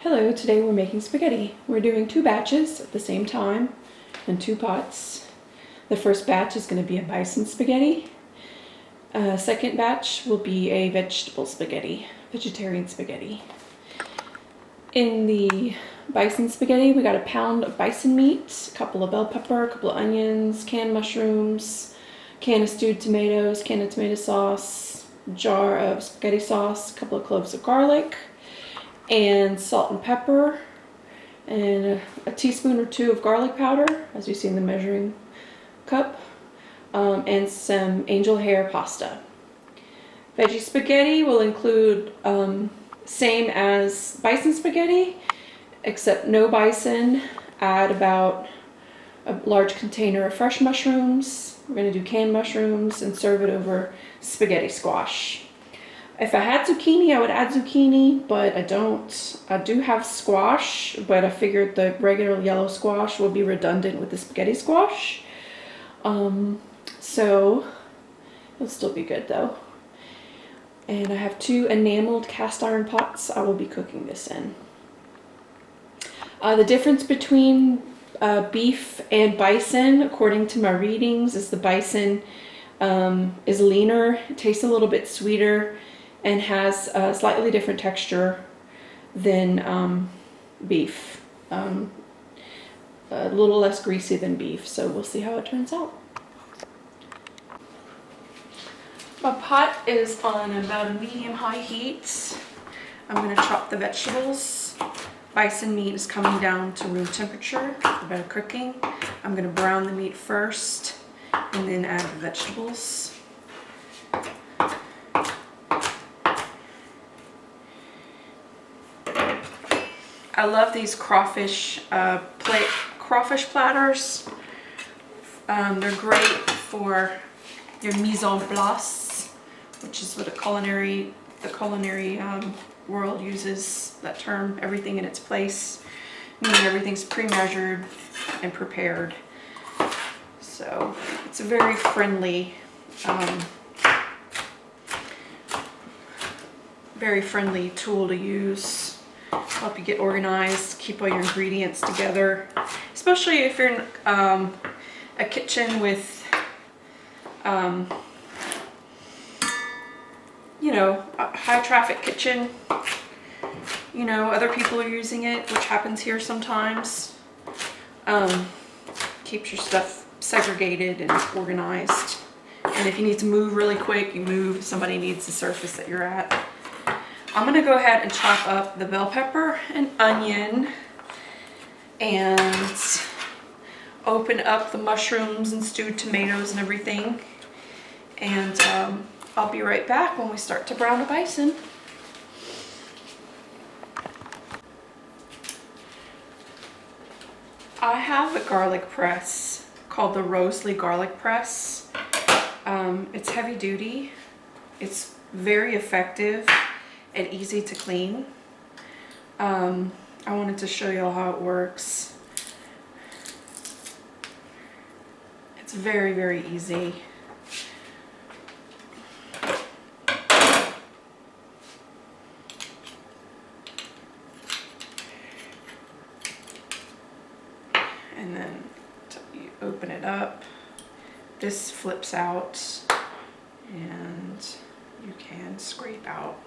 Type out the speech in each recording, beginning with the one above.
Hello, today we're making spaghetti. We're doing 2 batches at the same time in 2 pots. The first batch is going to be a bison spaghetti. Second batch will be a vegetable spaghetti, vegetarian spaghetti. In the bison spaghetti, we got a pound of bison meat, a couple of bell pepper, a couple of onions, canned mushrooms, can of stewed tomatoes, can of tomato sauce, jar of spaghetti sauce, a couple of cloves of garlic, and salt and pepper, and a teaspoon or 2 of garlic powder, as you see in the measuring cup, and some angel hair pasta. Veggie spaghetti will include same as bison spaghetti, except no bison. Add about a large container of fresh mushrooms. We're going to do canned mushrooms and serve it over spaghetti squash. If I had zucchini, I would add zucchini, but I don't. I do have squash, but I figured the regular yellow squash will be redundant with the spaghetti squash. So it'll still be good though. And I have 2 enameled cast iron pots I will be cooking this in. The difference between beef and bison, according to my readings, is the bison is leaner, it tastes a little bit sweeter, and has a slightly different texture than beef. A little less greasy than beef, so we'll see how it turns out. My pot is on about a medium-high heat. I'm going to chop the vegetables. Bison meat is coming down to room temperature for better cooking. I'm going to brown the meat first and then add the vegetables. I love these crawfish platters. They're great for your mise en place, which is what the culinary world uses that term. Everything in its place, meaning everything's pre-measured and prepared. So it's a very friendly tool to use. Help you get organized, keep all your ingredients together, especially if you're in a kitchen with you know, a high traffic kitchen. You know, other people are using it, which happens here sometimes. Keeps your stuff segregated and organized. And if you need to move really quick, you move. If somebody needs the surface that you're at. I'm going to go ahead and chop up the bell pepper and onion and open up the mushrooms and stewed tomatoes and everything. And I'll be right back when we start to brown the bison. I have a garlic press called the Rosalie garlic press. It's heavy duty. It's very effective and easy to clean. I wanted to show you all how it works. It's very, very easy. And then you open it up. This flips out and you can scrape out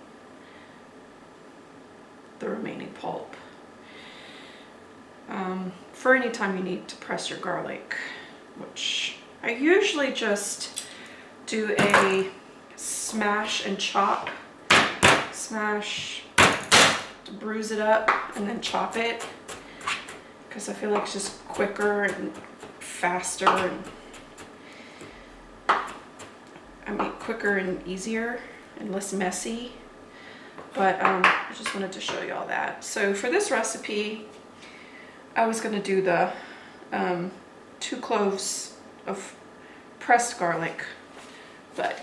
the remaining pulp. For any time you need to press your garlic, which I usually just do a smash and chop. Smash to bruise it up and then chop it, because I feel like it's just quicker and faster and quicker and easier and less messy. But I just wanted to show you all that. So for this recipe, I was going to do the 2 cloves of pressed garlic, but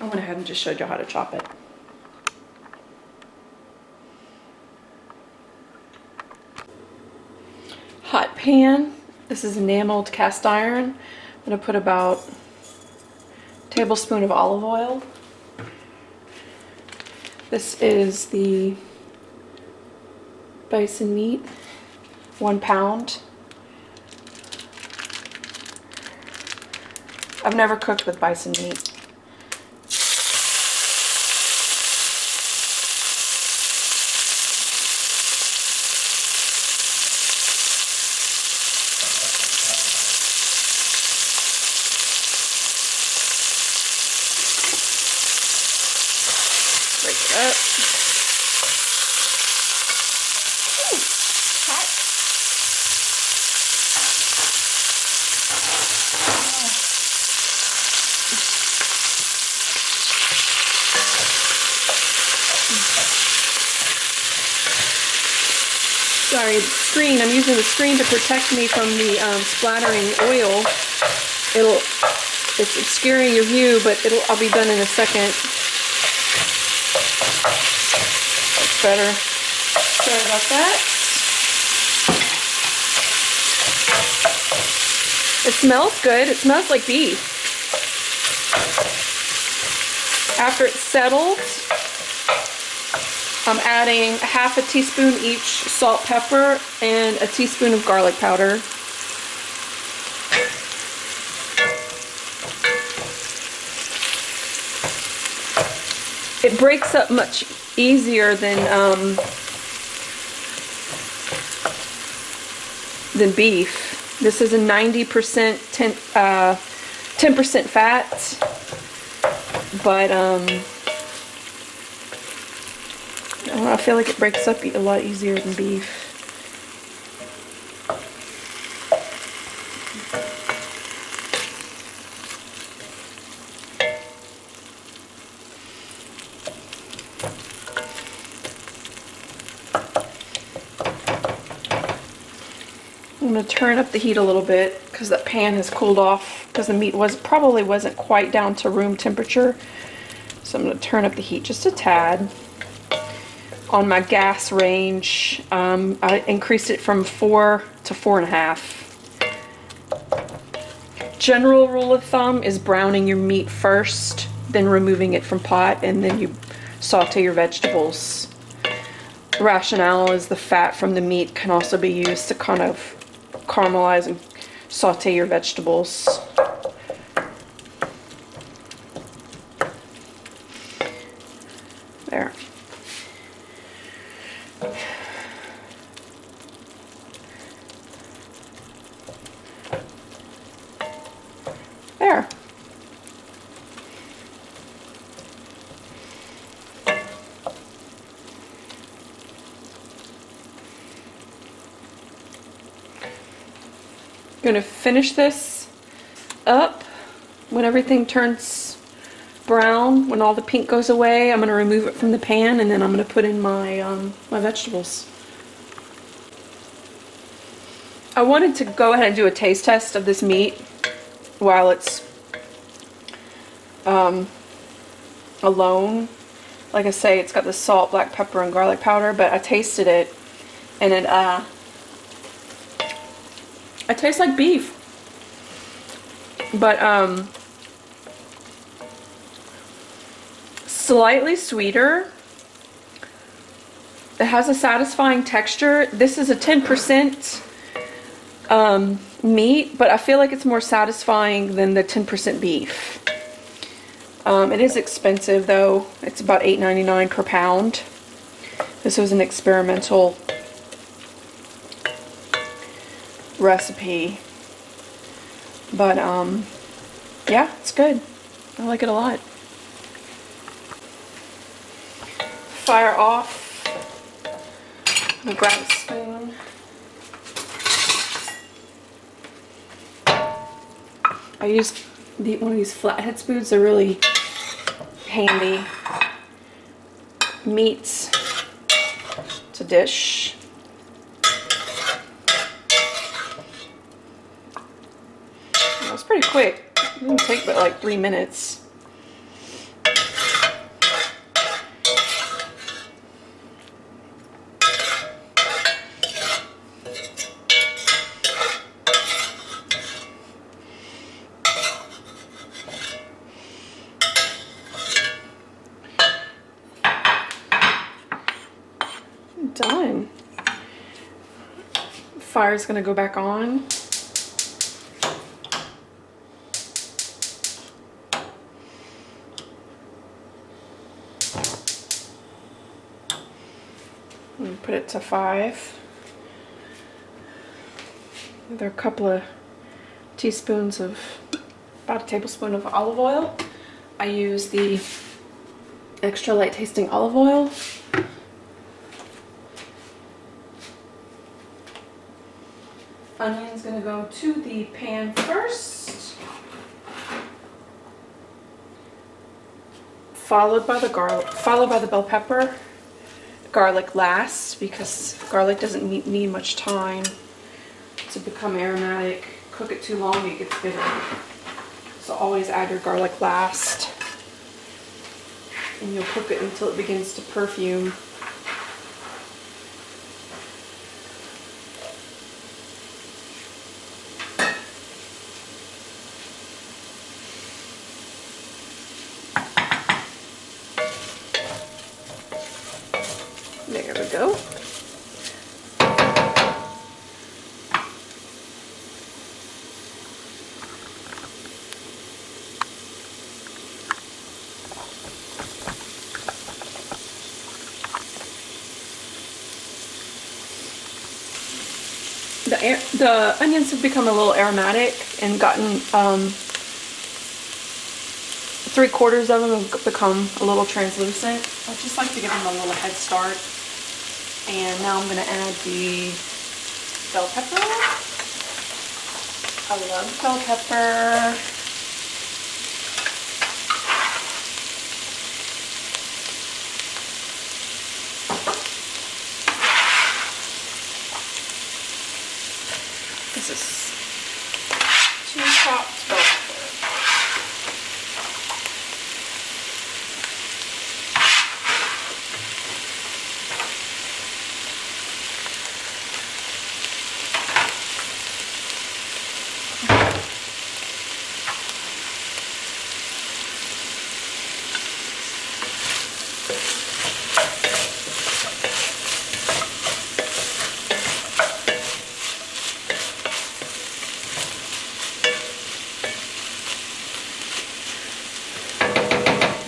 I went ahead and just showed you how to chop it. Hot pan. This is enameled cast iron. I'm going to put about a tablespoon of olive oil. This is the bison meat, 1 pound. I've never cooked with bison meat. Break it up. Ooh, hot. Sorry, the screen. I'm using the screen to protect me from the splattering oil. It's obscuring your view, but I'll be done in a second. That's better. Sorry about that. It smells good. It smells like beef. After it's settled, I'm adding half a teaspoon each salt, pepper, and a teaspoon of garlic powder. It breaks up much easier than beef. This is a 90% 10% fat, but I feel like it breaks up a lot easier than beef. I'm going to turn up the heat a little bit because that pan has cooled off because the meat probably wasn't quite down to room temperature. So I'm going to turn up the heat just a tad. On my gas range, I increased it from 4 to 4.5. General rule of thumb is browning your meat first, then removing it from pot, and then you saute your vegetables. The rationale is the fat from the meat can also be used to kind of caramelize and saute your vegetables. There. There. I'm going to finish this up. When everything turns brown, when all the pink goes away, I'm going to remove it from the pan, and then I'm going to put in my my vegetables. I wanted to go ahead and do a taste test of this meat while it's alone. Like I say, it's got the salt, black pepper, and garlic powder, but I tasted it, and it tastes like beef, but slightly sweeter. It has a satisfying texture. This is a 10% meat, but I feel like it's more satisfying than the 10% beef. It is expensive though. It's about $8.99 per pound. This was an experimental recipe, but yeah, it's good. I like it a lot. Fire off. I'm gonna grab a spoon. I use one of these flathead spoons. They're really handy. Meats to dish. That was pretty quick. It didn't take but like 3 minutes. Done. Fire's gonna go back on. And put it to 5. There are a couple of teaspoons of, about a tablespoon of olive oil. I use the extra light tasting olive oil. Onion's gonna go to the pan first, followed by the garlic, followed by the bell pepper. Garlic last, because garlic doesn't need much time to become aromatic. Cook it too long, it gets bitter. So always add your garlic last, and you'll cook it until it begins to perfume. There we go. The onions have become a little aromatic and gotten 3/4 of them have become a little translucent. I just like to give them a little head start. And now I'm going to add the bell pepper. I love bell pepper. This is 2 chopped bell pepper.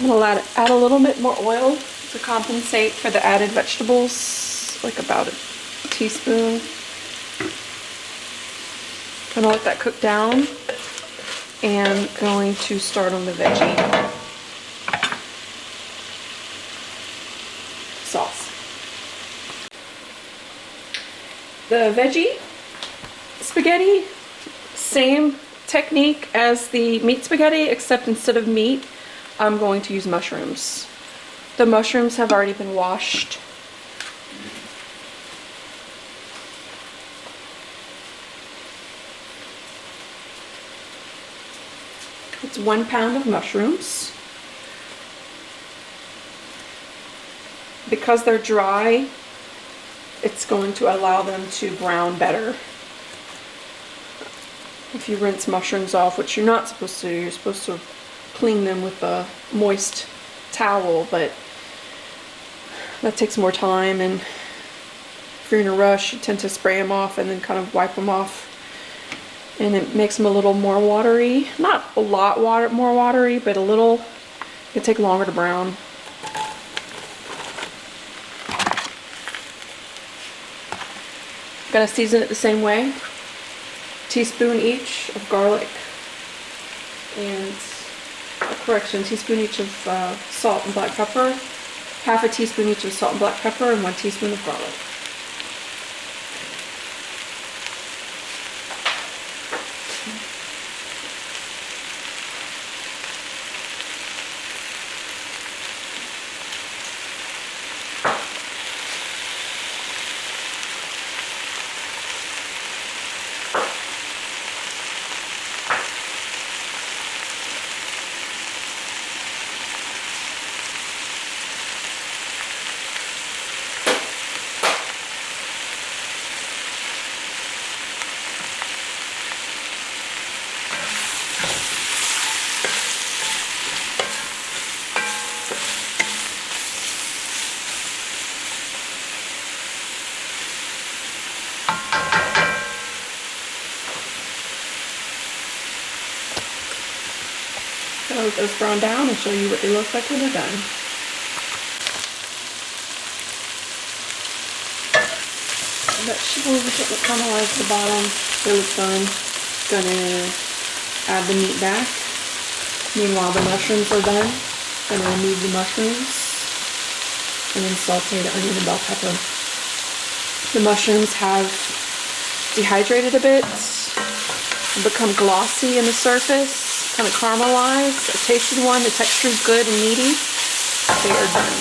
I'm going to add a little bit more oil to compensate for the added vegetables, like about a teaspoon. Going to let that cook down, and going to start on the veggie sauce. The veggie spaghetti, same technique as the meat spaghetti, except instead of meat, I'm going to use mushrooms. The mushrooms have already been washed. It's 1 pound of mushrooms. Because they're dry, it's going to allow them to brown better. If you rinse mushrooms off, which you're not supposed to do, you're supposed to clean them with a moist towel, but that takes more time, and if you're in a rush, you tend to spray them off and then kind of wipe them off, and it makes them a little more watery. Not a lot more watery, but a little. It'll take longer to brown. Gonna season it the same way. Teaspoon each of garlic, and teaspoon each of salt and black pepper, half a teaspoon each of salt and black pepper, and 1 teaspoon of garlic. those brown down and show you what they look like when they're done. Vegetables get caramelized at the bottom. They look done. Gonna add the meat back. Meanwhile, the mushrooms are done. Gonna remove the mushrooms and then saute the onion and bell pepper. The mushrooms have dehydrated a bit, become glossy in the surface, kind of caramelized. I tasted one, the texture is good and meaty. They are done.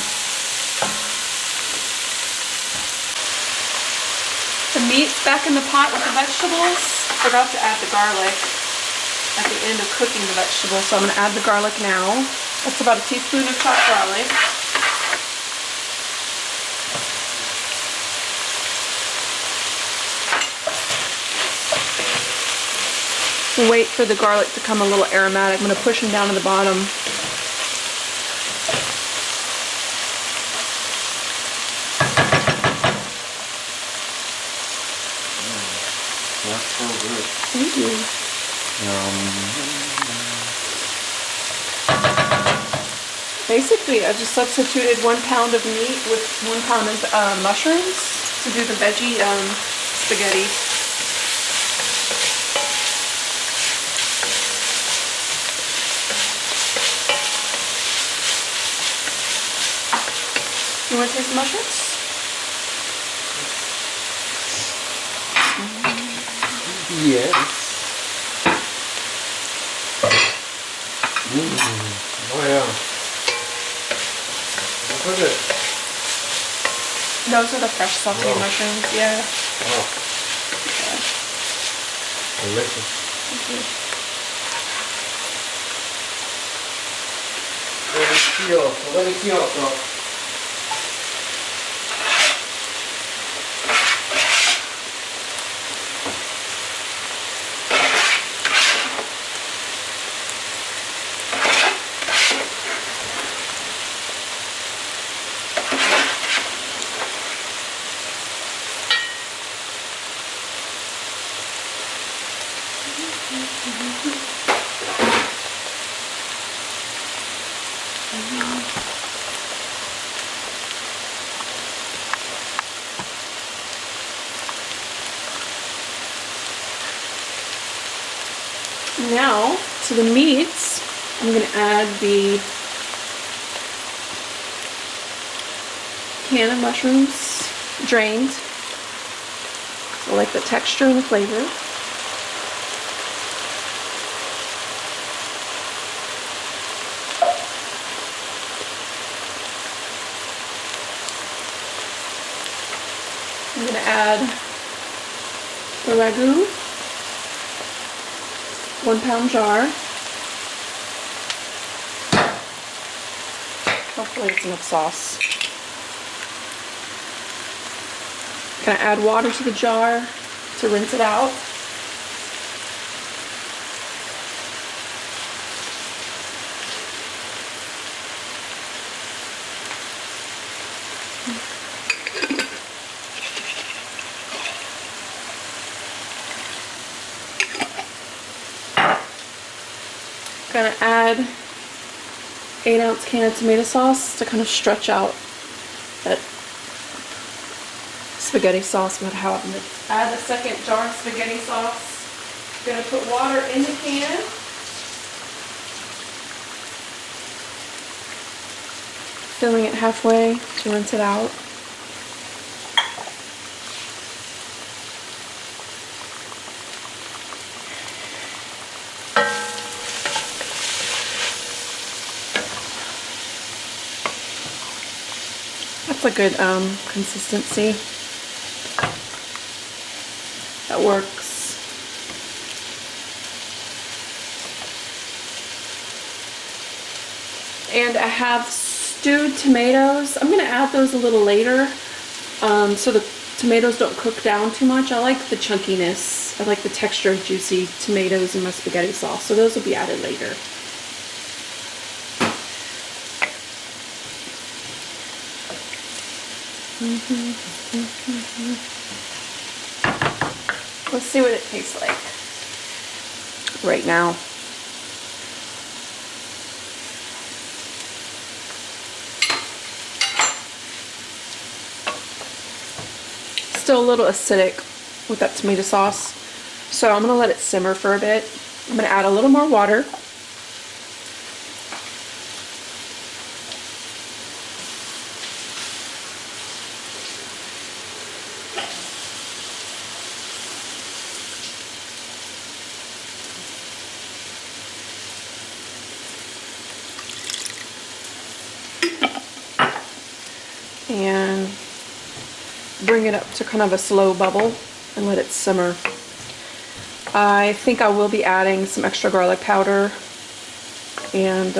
The meat's back in the pot with the vegetables. Forgot to add the garlic at the end of cooking the vegetables, so I'm going to add the garlic now. That's about a teaspoon of chopped garlic. Wait for the garlic to become a little aromatic. I'm going to push them down to the bottom. That's so good. Thank you. Basically, I just substituted 1 pound of meat with 1 pound of mushrooms to do the veggie spaghetti. You want to taste the mushrooms? Yes. Oh yeah. Look at it. Those are the fresh sauteed mushrooms, yeah. Oh. Yeah. Delicious. Thank you. Delicioso, delicioso. Now, to the meats, I'm going to add the can of mushrooms, drained. So I like the texture and the flavor. I'm going to add the ragu, 1 pound jar. Hopefully it's enough sauce. Gonna add water to the jar to rinse it out. Gonna add 8-ounce can of tomato sauce to kind of stretch out that spaghetti sauce. I'm gonna add the second jar of spaghetti sauce. Gonna put water in the can. Filling it halfway to rinse it out. That's a good consistency. That works. And I have stewed tomatoes. I'm going to add those a little later so the tomatoes don't cook down too much. I like the chunkiness. I like the texture of juicy tomatoes in my spaghetti sauce. So those will be added later. Let's see what it tastes like right now. still a little acidic with that tomato sauce. So I'm gonna let it simmer for a bit. I'm gonna add a little more water. And bring it up to kind of a slow bubble and let it simmer. I think I will be adding some extra garlic powder and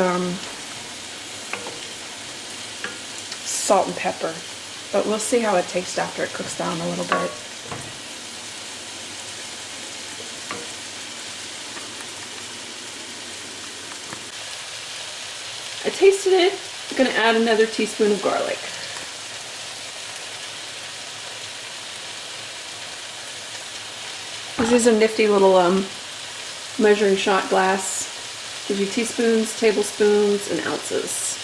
salt and pepper, but we'll see how it tastes after it cooks down a little bit. I tasted it. I'm gonna add another teaspoon of garlic. This is a nifty little measuring shot glass. Gives you teaspoons, tablespoons, and ounces.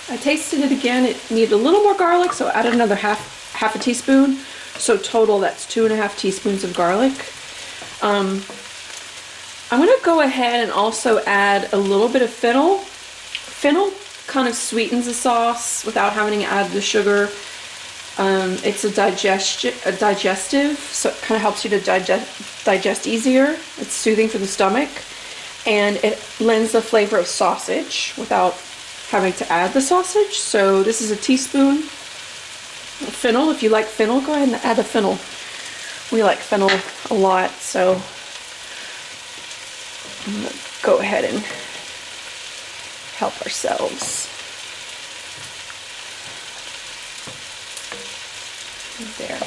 I tasted it again. It needed a little more garlic, so I added another half a teaspoon. So total, that's 2.5 teaspoons of garlic. I'm gonna go ahead and also add a little bit of fennel. Fennel kind of sweetens the sauce without having to add the sugar. It's a digestive, so it kind of helps you to digest easier. It's soothing for the stomach, and it lends the flavor of sausage without having to add the sausage. So this is a teaspoon of fennel. If you like fennel, go ahead and add the fennel. We like fennel a lot, so I'm gonna go ahead and help ourselves. There.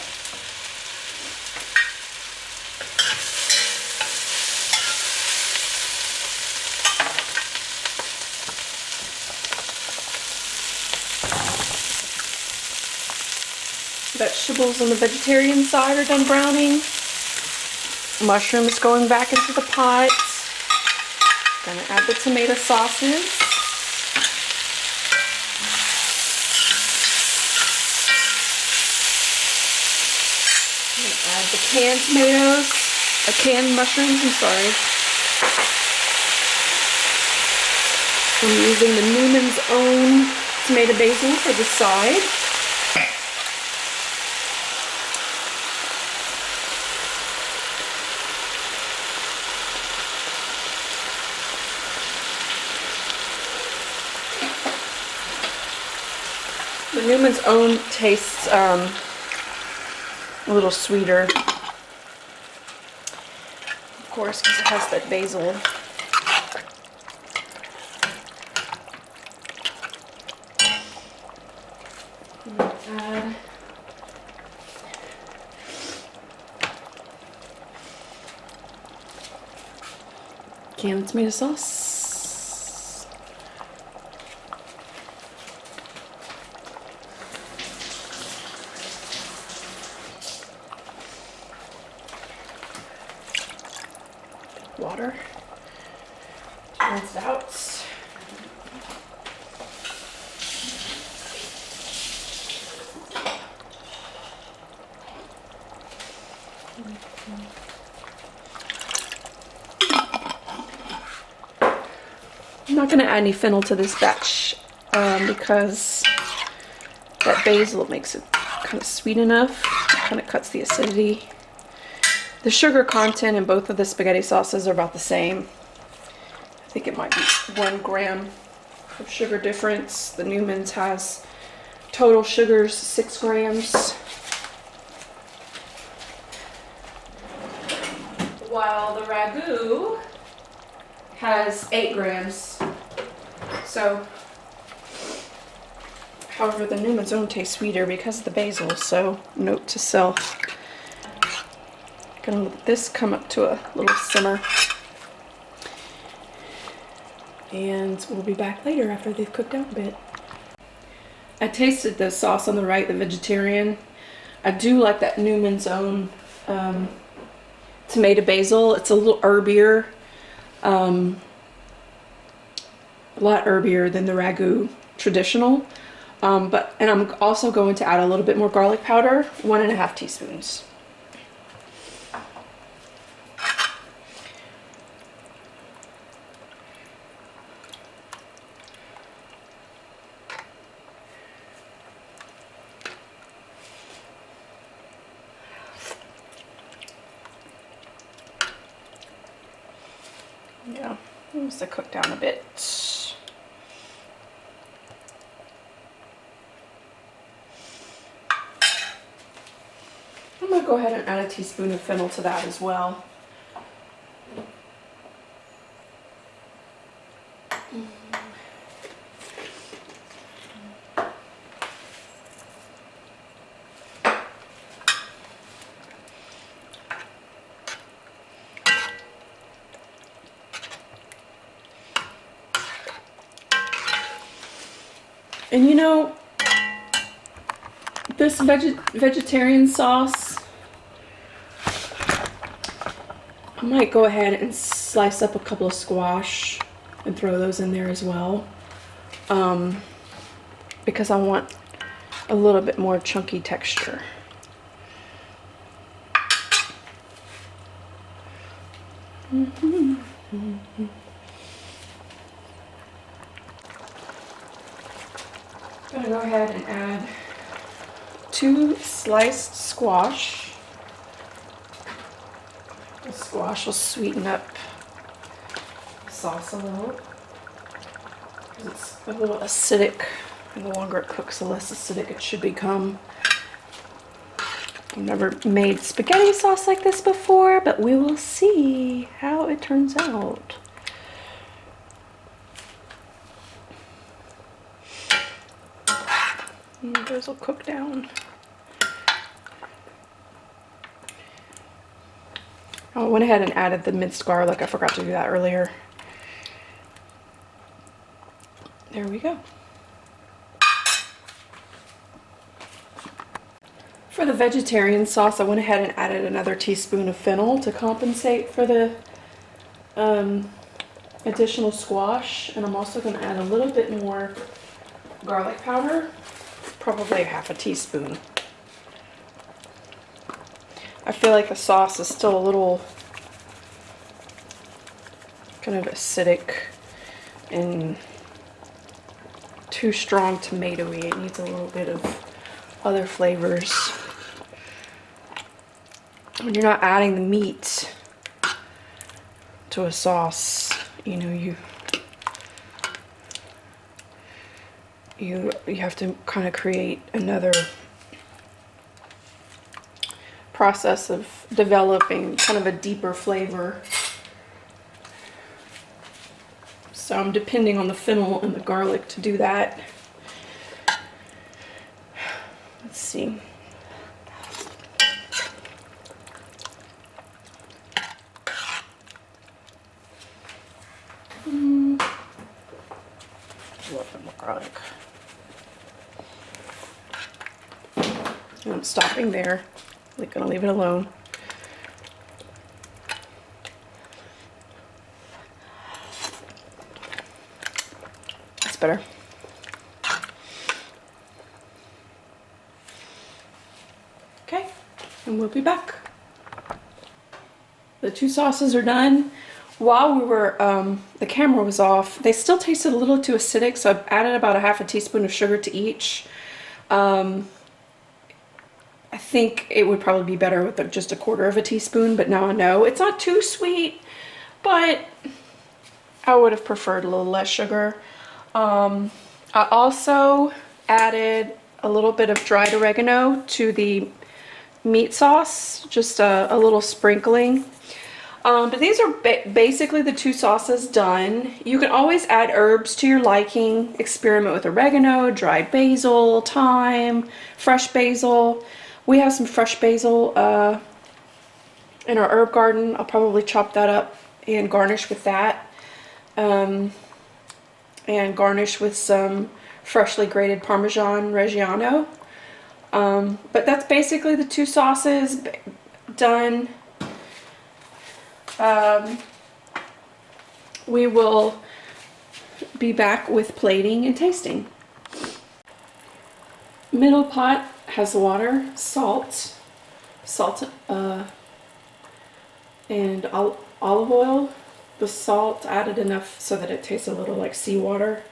Vegetables on the vegetarian side are done browning. Mushrooms going back into the pot. Gonna add the tomato sauces. Add the canned tomatoes, canned mushrooms, I'm sorry. I'm using the Newman's Own tomato basil for the side. The Newman's Own tastes a little sweeter, of course, because it has that basil. Add canned tomato sauce. Water. Rinse it out. I'm not going to add any fennel to this batch because that basil makes it kind of sweet enough. It kind of cuts the acidity. The sugar content in both of the spaghetti sauces are about the same. I think it might be 1 gram of sugar difference. The Newman's has total sugars 6 grams. While the ragu has 8 grams. So, however, the Newman's Own tastes sweeter because of the basil, so note to self. Gonna let this come up to a little simmer. And we'll be back later after they've cooked down a bit. I tasted the sauce on the right, the vegetarian. I do like that Newman's Own tomato basil. It's a little herbier. A lot herbier than the ragu traditional. And I'm also going to add a little bit more garlic powder, 1.5 teaspoons. Yeah, it needs to cook down a bit. I'm going to go ahead and add a teaspoon of fennel to that as well. And you know, this vegetarian sauce, I might go ahead and slice up a couple of squash and throw those in there as well, because I want a little bit more chunky texture. I'm gonna go ahead and add 2 sliced squash. The squash will sweeten up the sauce a little. It's a little acidic, and the longer it cooks, the less acidic it should become. I've never made spaghetti sauce like this before, but we will see how it turns out. And those will cook down. I went ahead and added the minced garlic. I forgot to do that earlier. There we go. For the vegetarian sauce, I went ahead and added another teaspoon of fennel to compensate for the additional squash. And I'm also going to add a little bit more garlic powder, probably 1/2 teaspoon. I feel like the sauce is still a little kind of acidic and too strong tomatoey. It needs a little bit of other flavors. When you're not adding the meat to a sauce, you know, you have to kind of create another process of developing kind of a deeper flavor. So I'm depending on the fennel and the garlic to do that. Let's see. A little bit more garlic. And I'm stopping there. I'm gonna leave it alone. That's better. Okay, and we'll be back. The 2 sauces are done. While we were, the camera was off, they still tasted a little too acidic, so I've added about 1/2 teaspoon of sugar to each. I think it would probably be better with just 1/4 teaspoon, but now I know it's not too sweet, but I would have preferred a little less sugar. I also added a little bit of dried oregano to the meat sauce, just a little sprinkling. But these are basically the 2 sauces done. You can always add herbs to your liking. Experiment with oregano, dried basil, thyme, fresh basil. We have some fresh basil in our herb garden. I'll probably chop that up and garnish with that. And garnish with some freshly grated Parmesan Reggiano. But that's basically the 2 sauces done. We will be back with plating and tasting. middle pot has water, salt, and olive oil. The salt added enough so that it tastes a little like seawater.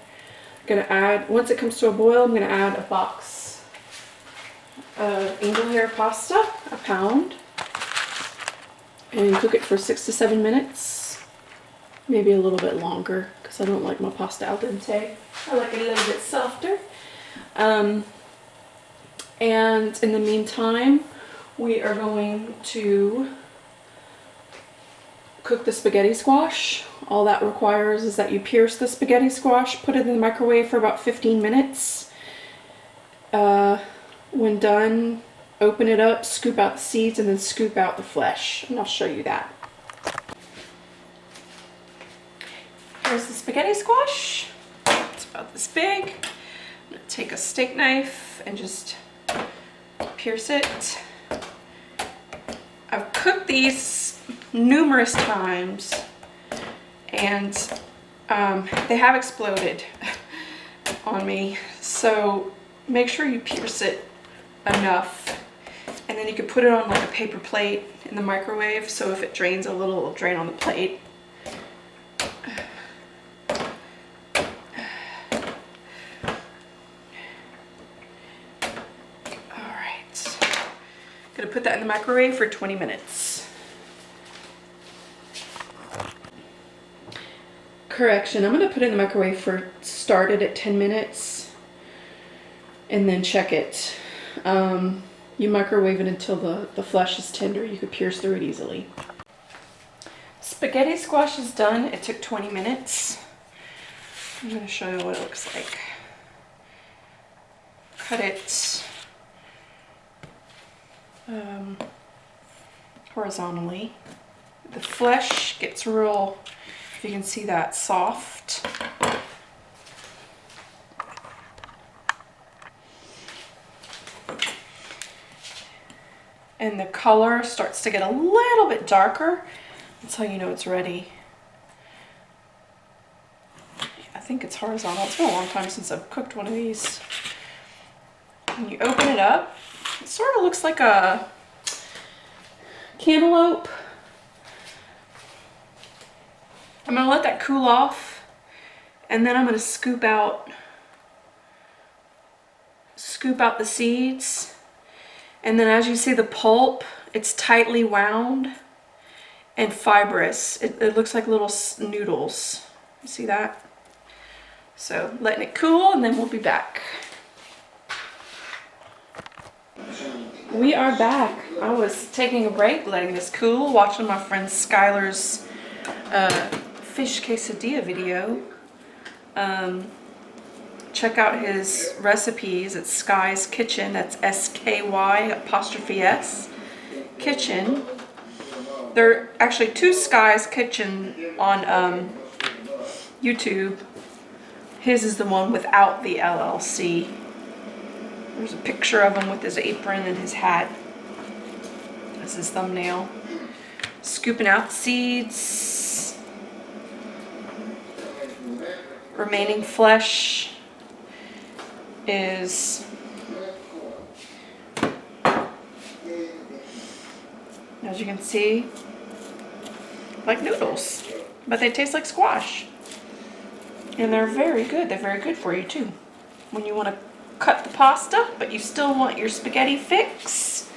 I'm gonna add, once it comes to a boil, I'm gonna add a box of angel hair pasta, a pound, and cook it for 6 to 7 minutes, maybe a little bit longer because I don't like my pasta al dente. I like it a little bit softer. And in the meantime, we are going to cook the spaghetti squash. All that requires is that you pierce the spaghetti squash, put it in the microwave for about 15 minutes. When done, open it up, scoop out the seeds, and then scoop out the flesh. And I'll show you that. Here's the spaghetti squash. It's about this big. I'm gonna take a steak knife and just pierce it. I've cooked these numerous times and they have exploded on me, so make sure you pierce it enough, and then you can put it on like a paper plate in the microwave, so if it drains a little, it'll drain on the plate. Alright, gonna put that in the microwave for 20 minutes. Correction, I'm gonna put it in the microwave for, started at 10 minutes and then check it. You microwave it until the flesh is tender. You could pierce through it easily. Spaghetti squash is done. It took 20 minutes. I'm gonna show you what it looks like. Cut it horizontally. The flesh gets real, if you can see that, soft. And the color starts to get a little bit darker. That's how you know it's ready. I think it's horizontal. It's been a long time since I've cooked one of these. When you open it up, it sort of looks like a cantaloupe. I'm gonna let that cool off, and then I'm gonna scoop out the seeds. And then as you see the pulp, it's tightly wound and fibrous. It looks like little noodles. You see that? So letting it cool, and then we'll be back. We are back. I was taking a break, letting this cool, watching my friend Skylar's fish quesadilla video. Check out his recipes at Sky's Kitchen. That's SKY''S Kitchen. There are actually 2 Sky's Kitchen on YouTube. His is the one without the LLC. There's a picture of him with his apron and his hat. That's his thumbnail. Scooping out seeds. Remaining flesh is, as you can see, like noodles, but they taste like squash. And they're very good. They're very good for you too. When you want to cut the pasta, but you still want your spaghetti fix,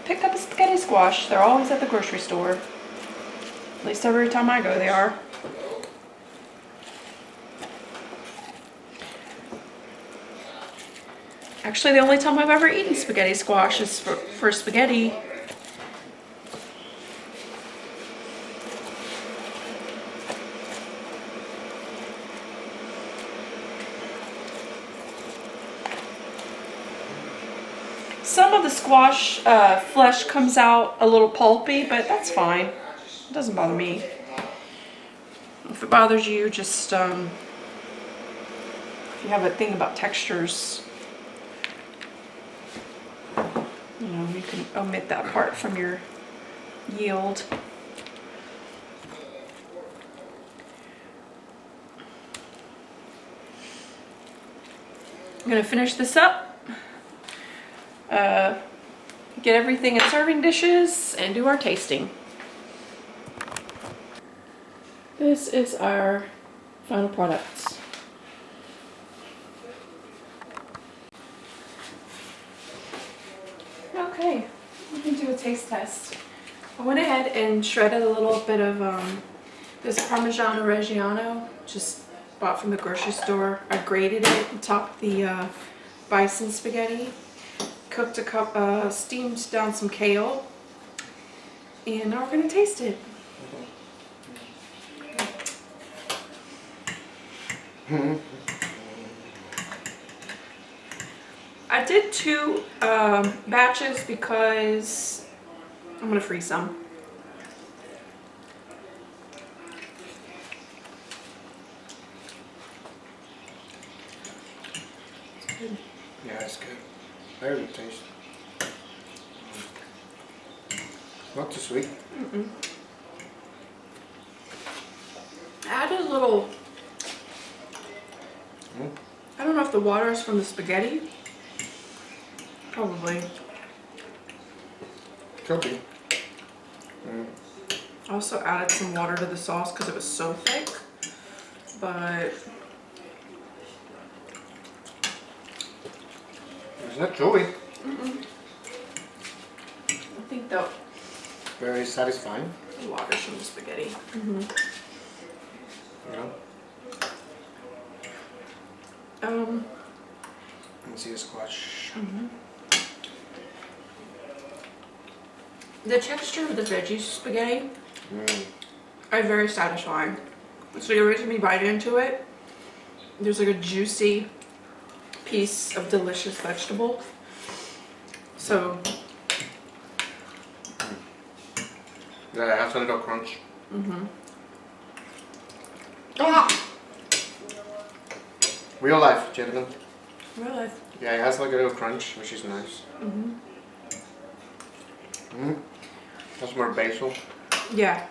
pick up a spaghetti squash. They're always at the grocery store. At least every time I go, they are. Actually, the only time I've ever eaten spaghetti squash is for spaghetti. Some of the squash flesh comes out a little pulpy, but that's fine. It doesn't bother me. If it bothers you, just if you have a thing about textures, you know, you can omit that part from your yield. I'm gonna finish this up get everything in serving dishes and do our tasting. This is our final products. Okay, we can do a taste test. I went ahead and shredded a little bit of this Parmigiano Reggiano, just bought from the grocery store. I grated it and topped the Bison spaghetti. Cooked a cup, steamed down some kale, and now we're gonna taste it. I did 2 batches because I'm gonna freeze some. It's good. Yeah, it's good. Very good taste. Not too sweet. I added a little. I don't know if the water is from the spaghetti. Probably. Could be. I also added some water to the sauce because it was so thick. But It's not chewy. I think the Very satisfying. water's from the spaghetti. Yeah. Let's see the squash. The texture of the veggie spaghetti are very satisfying. So every time you bite into it, there's like a juicy piece of delicious vegetable. So Yeah, it has a little crunch. ah, Real life, gentlemen. really, Yeah, it has like a little crunch, which is nice. Has more basil, yeah.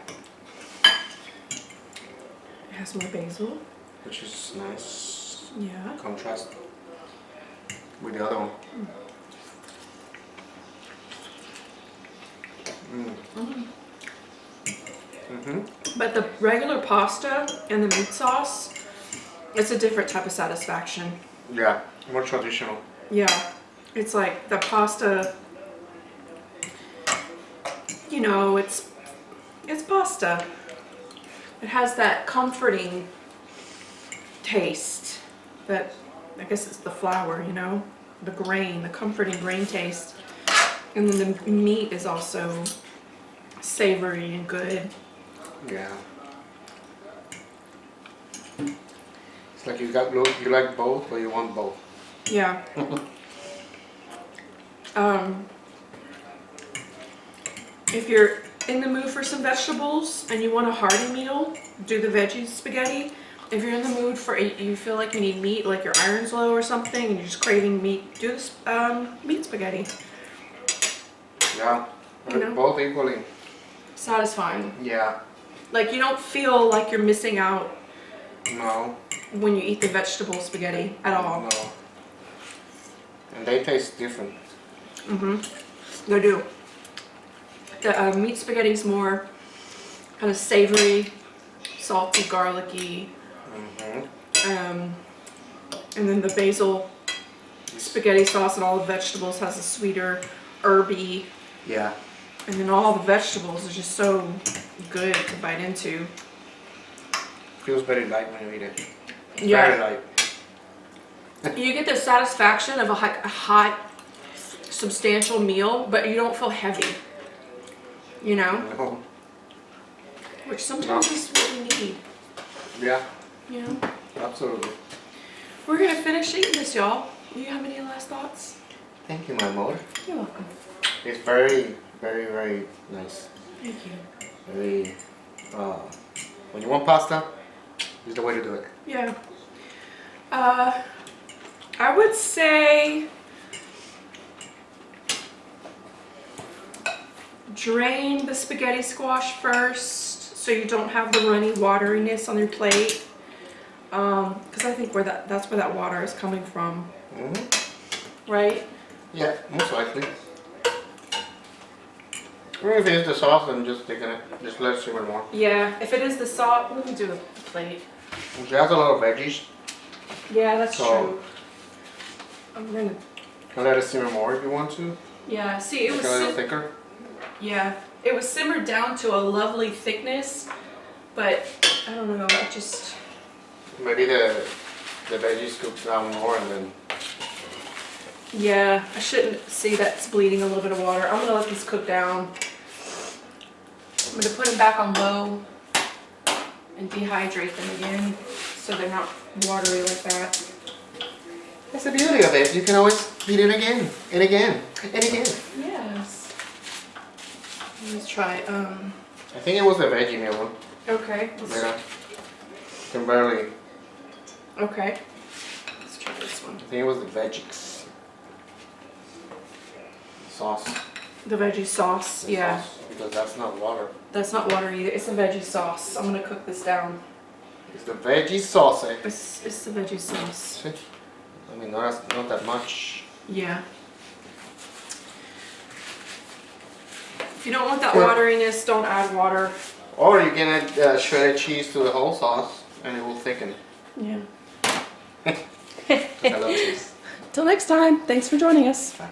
It has more basil. which is nice. Yeah. Contrast with the other one. But the regular pasta and the meat sauce, it's a different type of satisfaction. Yeah, more traditional. Yeah, it's like the pasta, you know, it's pasta. It has that comforting taste that, I guess it's the flour, you know, the grain, the comforting grain taste. And then the meat is also savory and good. Yeah. It's like you like both, but you want both. Yeah. If you're in the mood for some vegetables and you want a hearty meal, do the veggie spaghetti. If you're in the mood for you feel like you need meat, like your iron's low or something, and you're just craving meat, do this meat spaghetti. Yeah, You know? both equally. Satisfying. Yeah. Like you don't feel like you're missing out No. when you eat the vegetable spaghetti at all. No. And they taste different. They do. The meat spaghetti is more kind of savory, salty, garlicky. And then the basil spaghetti sauce and all the vegetables has a sweeter, herby. Yeah. And then all the vegetables are just so good to bite into. Feels very light when you eat it. Yeah. Very light. You get the satisfaction of a hot, substantial meal, but you don't feel heavy. You know? No. Which sometimes is what we need. Yeah, You know? absolutely. We're gonna finish eating this, y'all. Do you have any last thoughts? Thank you, my mother. You're welcome. It's very, very, very nice. Thank you. Very, when you want pasta, it's the way to do it. Yeah. I would say drain the spaghetti squash first so you don't have the runny wateriness on your plate. Because I think that's where that water is coming from. Right? Yeah, most likely. Or if it's the sauce, then just thicken it. Just let it simmer more. Yeah, if it is the sauce, let me do a plate. She has a lot of veggies. Yeah, that's So- true. I'm gonna. You can let it simmer more if you want to. Yeah, see, it Make was. it a little thicker. Yeah, it was simmered down to a lovely thickness, but I don't know. I just. Maybe the veggies cook down more and then. Yeah, I shouldn't see that's bleeding a little bit of water. I'm gonna let these cook down. I'm gonna put them back on low and dehydrate them again so they're not watery like that. That's the beauty of it. You can always beat it again and again and again. Yes. Let's try. I think it was the veggie meal one. Okay. Yeah. Can barely. Okay. Let's try this one. I think it was the veggies. Sauce. The veggie sauce. The Yeah. sauce, because that's not water. That's not water either. It's a veggie sauce. I'm gonna cook this down. It's the veggie sauce. Eh? It's the veggie sauce. I mean, not that much. Yeah. If you don't want that Yeah. wateriness, don't add water. Or you can add shredded cheese to the whole sauce and it will thicken. Yeah. I love cheese. Till next time. Thanks for joining us. Bye.